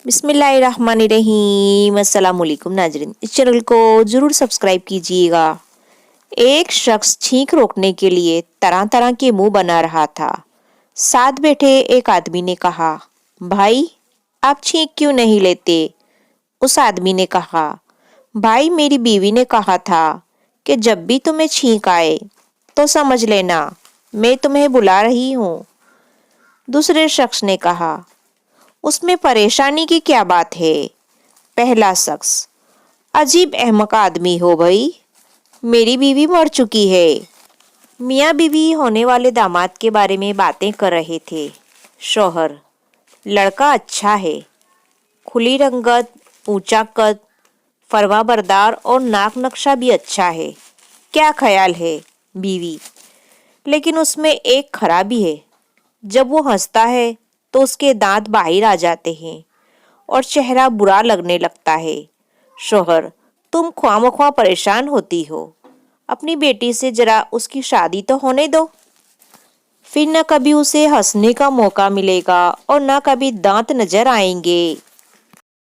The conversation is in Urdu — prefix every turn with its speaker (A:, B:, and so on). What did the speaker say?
A: بسم اللہ الرحمن الرحیم۔ السلام علیکم ناظرین، اس چینل کو ضرور سبسکرائب کیجیے گا۔ ایک شخص چھینک روکنے کے لیے طرح طرح کے منہ بنا رہا تھا۔ ساتھ بیٹھے ایک آدمی نے کہا، بھائی آپ چھینک کیوں نہیں لیتے؟ اس آدمی نے کہا، بھائی میری بیوی نے کہا تھا کہ جب بھی تمہیں چھینک آئے تو سمجھ لینا میں تمہیں بلا رہی ہوں۔ دوسرے شخص نے کہا، اس میں پریشانی کی کیا بات ہے؟ پہلا شخص، عجیب احمق آدمی ہو بھائی، میری بیوی مر چکی ہے۔ میاں بیوی ہونے والے داماد کے بارے میں باتیں کر رہے تھے۔ شوہر، لڑکا اچھا ہے، کھلی رنگت، اونچا قد، فرما بردار اور ناک نقشہ بھی اچھا ہے، کیا خیال ہے؟ بیوی، لیکن اس میں ایک خرابی ہے، جب وہ ہنستا ہے تو اس کے دانت باہر آ جاتے ہیں اور چہرہ برا لگنے لگتا ہے۔ شوہر، تم خواہ مخواہ پریشان ہوتی ہو، اپنی بیٹی سے ذرا اس کی شادی تو ہونے دو، پھر نہ کبھی اسے ہنسنے کا موقع ملے گا اور نہ کبھی دانت نظر آئیں گے۔